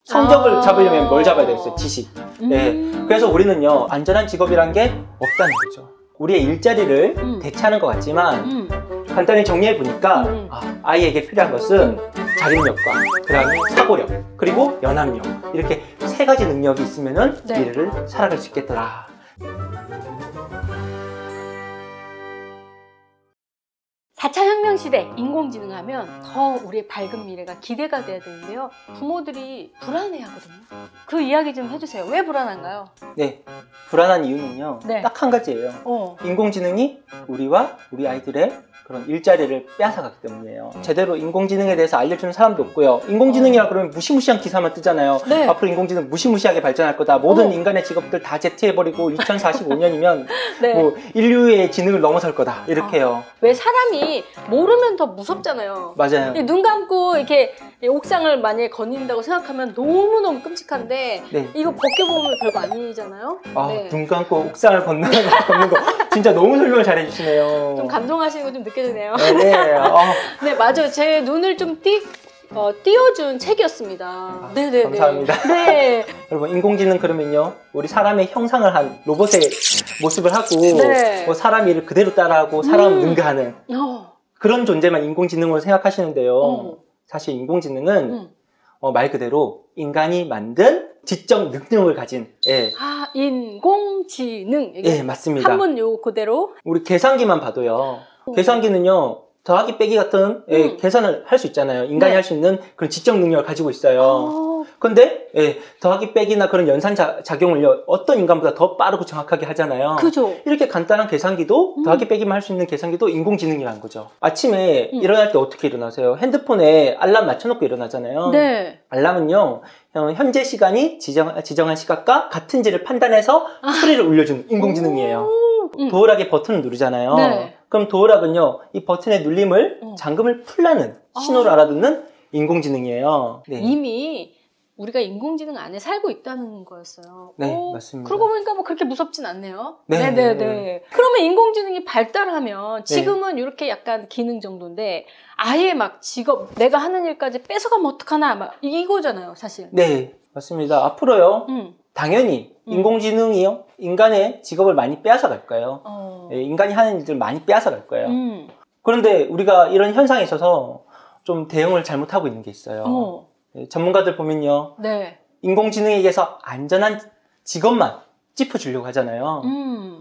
성적을 잡으려면 뭘 잡아야 되겠어요? 지식. 네. 그래서 우리는요, 안전한 직업이란 게 없다는 거죠. 우리의 일자리를 대체하는 것 같지만 간단히 정리해 보니까 아이에게 필요한 것은 자립력과 그다음에 사고력 그리고 연합력 이렇게 세 가지 능력이 있으면은 네. 미래를 살아갈 수 있겠더라. 4차 혁명 시대 인공지능 하면 더 우리의 밝은 미래가 기대가 돼야 되는데요. 부모들이 불안해하거든요. 그 이야기 좀 해주세요. 왜 불안한가요? 네, 불안한 이유는요. 네. 딱 한 가지예요. 인공지능이 우리와 우리 아이들의 그런 일자리를 빼앗아가기 때문이에요. 제대로 인공지능에 대해서 알려주는 사람도 없고요. 인공지능이라 그러면 무시무시한 기사만 뜨잖아요. 네. 앞으로 인공지능 무시무시하게 발전할 거다. 모든 인간의 직업들 다 제트해버리고 2045년이면 네. 뭐 인류의 지능을 넘어설 거다. 이렇게요. 왜 사람이 모르면 더 무섭잖아요. 맞아요. 눈 감고 이렇게 옥상을 만약에 거닌다고 생각하면 너무너무 끔찍한데 네. 이거 벗겨보면 별거 아니잖아요. 아, 네. 눈 감고 옥상을 걷는 거 진짜 너무 설명을 잘해주시네요. 좀 감동하시는 거 좀 느껴지네요. 네. 네, 맞아요. 제 눈을 좀 띄워준 책이었습니다. 네네네. 감사합니다. 네. 여러분, 인공지능 그러면요, 우리 사람의 형상을 한 로봇의 모습을 하고 네. 사람 일을 그대로 따라하고 사람을 능가하는 그런 존재만 인공지능으로 생각하시는데요. 사실 인공지능은 말 그대로 인간이 만든 지적 능력을 가진 인공지능. 예, 맞습니다. 한번 요 그대로. 우리 계산기만 봐도요. 계산기는요, 더하기 빼기 같은 계산을 할 수 있잖아요. 인간이 네. 할 수 있는 그런 지적 능력을 가지고 있어요. 근데 더하기 빼기나 그런 연산 작용을요, 어떤 인간보다 더 빠르고 정확하게 하잖아요. 그죠. 이렇게 간단한 계산기도 더하기 빼기만 할 수 있는 계산기도 인공지능이라는 거죠. 아침에 일어날 때 어떻게 일어나세요? 핸드폰에 알람 맞춰놓고 일어나잖아요. 네. 알람은요, 현재 시간이 지정한 시각과 같은지를 판단해서 소리를 울려주는 인공지능이에요. 도어락의 버튼을 누르잖아요. 네. 그럼 도어락은요, 이 버튼의 눌림을 잠금을 풀라는 신호를 알아듣는 인공지능이에요. 네. 이미 우리가 인공지능 안에 살고 있다는 거였어요. 네, 맞습니다. 그러고 보니까 뭐 그렇게 무섭진 않네요. 네. 네네네. 그러면 인공지능이 발달하면 지금은 이렇게 약간 기능 정도인데 아예 막 직업, 내가 하는 일까지 뺏어가면 어떡하나 막 이거잖아요, 사실. 네, 맞습니다. 앞으로요, 당연히 인공지능이요, 인간의 직업을 많이 빼앗아 갈 거예요. 인간이 하는 일들 많이 빼앗아 갈 거예요. 그런데 우리가 이런 현상에 있어서 좀 대응을 잘못하고 있는 게 있어요. 전문가들 보면요, 네. 인공지능에게서 안전한 직업만 짚어주려고 하잖아요.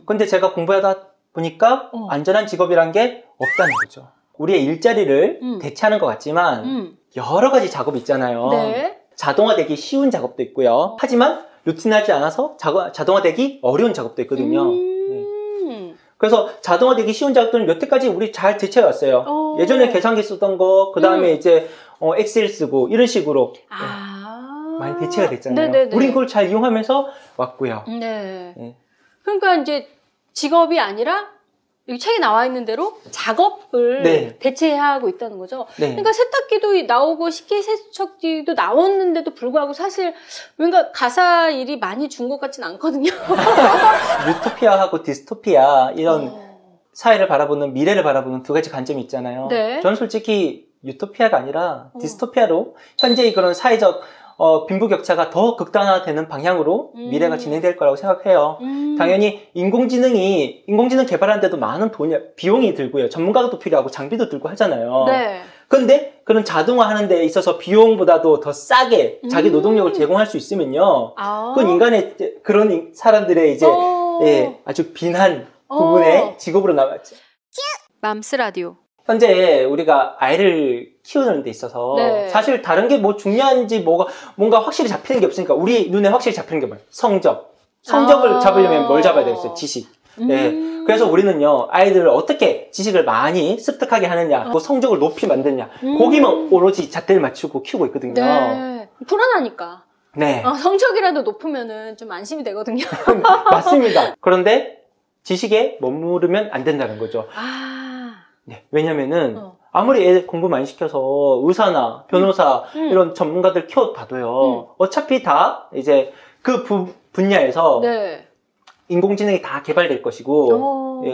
근데 제가 공부하다 보니까 안전한 직업이란 게 없다는 거죠. 우리의 일자리를 대체하는 것 같지만 여러 가지 작업이 있잖아요. 네. 자동화되기 쉬운 작업도 있고요. 하지만 루틴하지 않아서 자동화되기 어려운 작업도 있거든요. 그래서 자동화되기 쉬운 작업들은 여태까지 우리 잘 대체해왔어요. 예전에 계산기 쓰던 거, 그 다음에 이제 엑셀 쓰고 이런 식으로 많이 대체가 됐잖아요. 네네네. 우린 그걸 잘 이용하면서 왔고요. 네. 네. 그러니까 이제 직업이 아니라 여기 책에 나와 있는 대로 작업을 네. 대체하고 있다는 거죠. 네. 그러니까 세탁기도 나오고 식기세척기도 나왔는데도 불구하고 사실 뭔가 가사 일이 많이 준 것 같진 않거든요. 유토피아하고 디스토피아 이런 사회를 바라보는, 미래를 바라보는 두 가지 관점이 있잖아요. 네. 저는 솔직히 유토피아가 아니라 디스토피아로 현재의 그런 사회적 빈부격차가 더 극단화되는 방향으로 미래가 진행될 거라고 생각해요. 당연히 인공지능 개발하는데도 많은 비용이 들고요. 전문가도 필요하고 장비도 들고 하잖아요. 네. 근데 그런 자동화하는 데 있어서 비용보다도 더 싸게 자기 노동력을 제공할 수 있으면요. 그건 인간의 그런 사람들의 이제 아주 빈한 부분의 직업으로 남았죠. 맘스 라디오. 현재 우리가 아이를 키우는 데 있어서 사실 다른 게 뭐 중요한지 뭔가 확실히 잡히는 게 없으니까 우리 눈에 확실히 잡히는 게 뭐예요? 성적을 잡으려면 뭘 잡아야 되겠어요? 지식. 네. 그래서 우리는요, 아이들을 어떻게 지식을 많이 습득하게 하느냐, 그 성적을 높이 만드냐, 거기만 오로지 잣대를 맞추고 키우고 있거든요. 네. 불안하니까. 네. 성적이라도 높으면은 좀 안심이 되거든요. 맞습니다. 그런데 지식에 머무르면 안 된다는 거죠. 네. 왜냐면은 아무리 애 공부 많이 시켜서 의사나 변호사 이런 전문가들 키워봐도요, 어차피 다 이제 그 분야에서 인공지능이 다 개발될 것이고,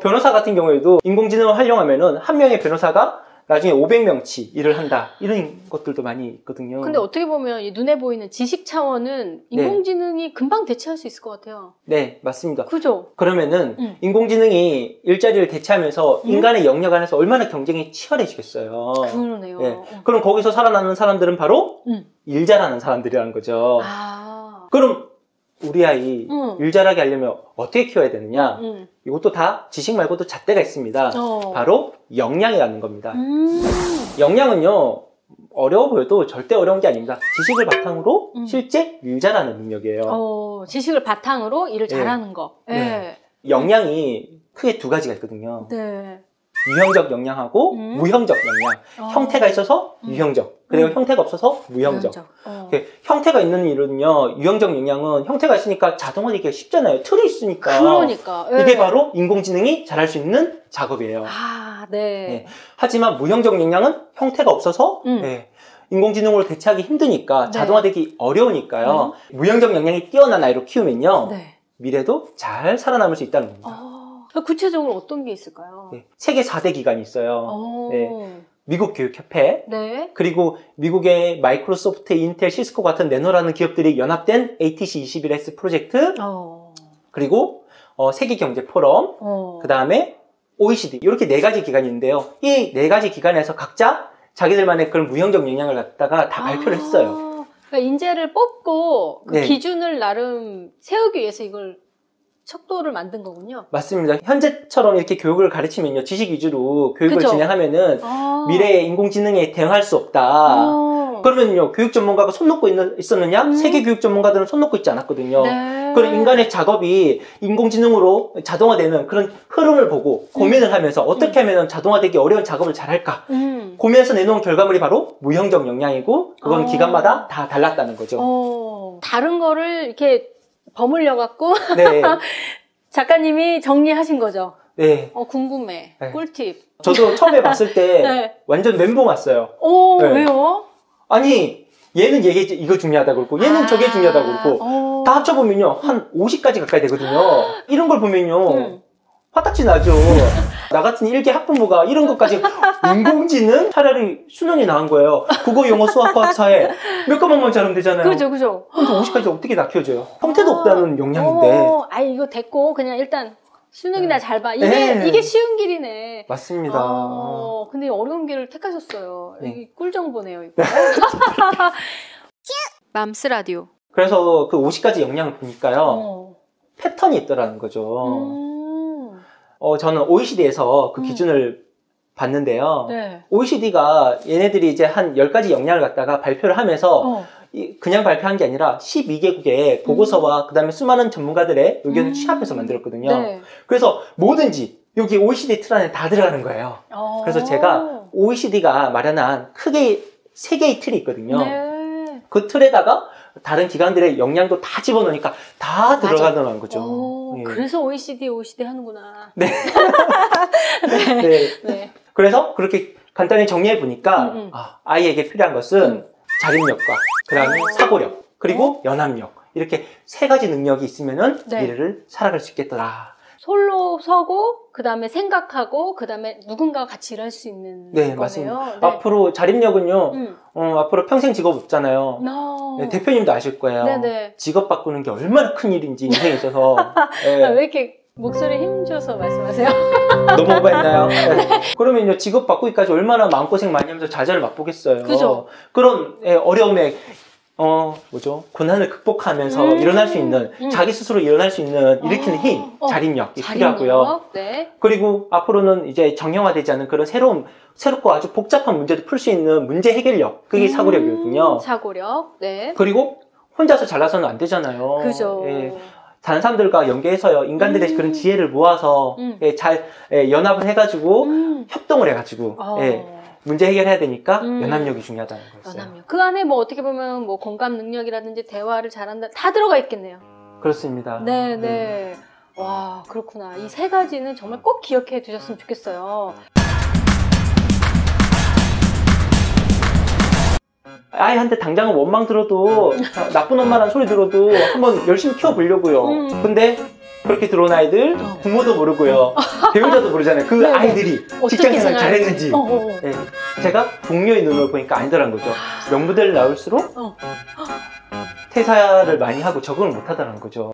변호사 같은 경우에도 인공지능을 활용하면은 한 명의 변호사가 나중에 500명치 일을 한다. 이런 것들도 많이 있거든요. 근데 어떻게 보면 이 눈에 보이는 지식 차원은 인공지능이 금방 대체할 수 있을 것 같아요. 네, 맞습니다. 그죠? 그러면은 인공지능이 일자리를 대체하면서 인간의 영역 안에서 얼마나 경쟁이 치열해지겠어요. 그러네요. 네. 그럼 거기서 살아남는 사람들은 바로 일 잘하는 사람들이라는 거죠. 그럼 우리 아이 일 잘하게 하려면 어떻게 키워야 되느냐? 이것도 다 지식 말고도 잣대가 있습니다. 바로 역량이라는 겁니다. 역량은요, 어려워 보여도 절대 어려운 게 아닙니다. 지식을 바탕으로 실제 일 잘하는 능력이에요. 지식을 바탕으로 일을 잘하는 거. 네. 역량이 크게 두 가지가 있거든요. 네. 유형적 역량하고 무형적 역량. 형태가 있어서 유형적. 그리고 형태가 없어서 무형적. 형태가 있는 일은요, 유형적 역량은 형태가 있으니까 자동화되기가 쉽잖아요. 틀이 있으니까. 그러니까. 이게 바로 인공지능이 잘할 수 있는 작업이에요. 네. 하지만 무형적 역량은 형태가 없어서 인공지능으로 대체하기 힘드니까 자동화되기 어려우니까요. 무형적 역량이 뛰어난 아이로 키우면요. 미래도 잘 살아남을 수 있다는 겁니다. 구체적으로 어떤 게 있을까요? 세계 4대 기관이 있어요. 미국 교육협회, 그리고 미국의 마이크로소프트, 인텔, 시스코 같은 내노라는 기업들이 연합된 ATC 21S 프로젝트, 그리고 세계경제 포럼, 그 다음에 OECD, 이렇게 네 가지 기관이 있는데요. 이 네 가지 기관에서 각자 자기들만의 그런 무형적 역량을 갖다가 다 발표를 했어요. 그러니까 인재를 뽑고 그 기준을 나름 세우기 위해서 이걸 척도를 만든 거군요. 맞습니다. 현재처럼 이렇게 교육을 가르치면요, 지식 위주로 교육을 진행하면은 미래의 인공지능에 대응할 수 없다. 그러면요, 교육 전문가가 손 놓고 있었느냐? 세계 교육 전문가들은 손 놓고 있지 않았거든요. 그런 인간의 작업이 인공지능으로 자동화되는 그런 흐름을 보고 고민을 하면서 어떻게 하면 자동화되기 어려운 작업을 잘할까? 고민해서 내놓은 결과물이 바로 무형적 역량이고, 그건 기관마다 다 달랐다는 거죠. 다른 거를 이렇게 버물려 갖고 네. 작가님이 정리하신 거죠. 네. 궁금해. 꿀팁. 저도 처음에 봤을 때 완전 멘붕 왔어요. 왜요? 아니, 얘는 이거 중요하다고 그러고 얘는 저게 중요하다고 그러고 다 합쳐보면요 한 50가지 가까이 되거든요. 이런 걸 보면요 화딱지 나죠. 나 같은 일개 학부모가 이런 것까지 인공지능? 차라리 수능이 나은 거예요. 국어, 영어, 수학, 과학, 사회 몇 과목만 잘하면 되잖아요. 그죠. 근데 50까지 어떻게 다 키워줘요? 형태도 없다는 역량인데. 이거 됐고 그냥 일단 수능이나 잘 봐. 이게 쉬운 길이네. 맞습니다. 근데 어려운 길을 택하셨어요. 이게 꿀 정보네요, 이거. 맘스 라디오. 그래서 그 50가지 역량을 보니까요. 패턴이 있더라는 거죠. 저는 OECD에서 그 기준을 봤는데요. OECD가 얘네들이 이제 한 10가지 역량을 갖다가 발표를 하면서 그냥 발표한 게 아니라 12개국의 보고서와 그 다음에 수많은 전문가들의 의견을 취합해서 만들었거든요. 그래서 뭐든지 여기 OECD 틀 안에 다 들어가는 거예요. 그래서 제가 OECD가 마련한 크게 3개의 틀이 있거든요. 그 틀에다가 다른 기관들의 역량도 다 집어넣으니까 다 들어가더라는 거죠. 그래서 OECD 하는구나. 네. 그래서 그렇게 간단히 정리해 보니까 아이에게 필요한 것은 자립력과 그 다음에 사고력 그리고 연합력 이렇게 3가지 능력이 있으면은 미래를 살아갈 수 있겠더라. 솔로 서고 그 다음에 생각하고 그 다음에 누군가와 같이 일할 수 있는 거네요. 맞습니다. 앞으로 자립력은요. 앞으로 평생 직업 없잖아요. 대표님도 아실 거예요. 직업 바꾸는 게 얼마나 큰 일인지 인생에 있어서. 왜 이렇게 목소리 힘줘서 말씀하세요? 너무 오버했나요? 그러면요, 직업 바꾸기까지 얼마나 마음고생 많이 하면서 좌절을 맛보겠어요. 그죠? 그런 어려움에 고난을 극복하면서 일어날 수 있는, 자기 스스로 일어날 수 있는, 일으키는 힘, 자립력이 필요하고요. 그리고 앞으로는 이제 정형화되지 않은 그런 새롭고 아주 복잡한 문제도 풀 수 있는 문제 해결력, 그게 사고력이거든요. 사고력, 그리고 혼자서 잘나서는 안 되잖아요. 그죠. 다른 사람들과 연계해서요, 인간들의 그런 지혜를 모아서 잘 연합을 해가지고, 협동을 해가지고, 문제 해결해야 되니까 연합력이 중요하다는 거였어요. 연합력. 그 안에 뭐 어떻게 보면 뭐 공감 능력이라든지 대화를 잘한다 다 들어가 있겠네요. 그렇습니다. 네. 와, 그렇구나. 이 3가지는 정말 꼭 기억해 두셨으면 좋겠어요. 아이한테 당장은 원망 들어도 나쁜 엄마라는 소리 들어도 한번 열심히 키워보려고요. 근데 그렇게 들어온 아이들 부모도 모르고요. 배우자도 모르잖아요. 그 네네. 아이들이 직장생활 잘했는지. 네. 제가 동료의 눈으로 보니까 아니더란 거죠. 명부대를 나올수록 퇴사를 많이 하고 적응을 못 하더라는 거죠.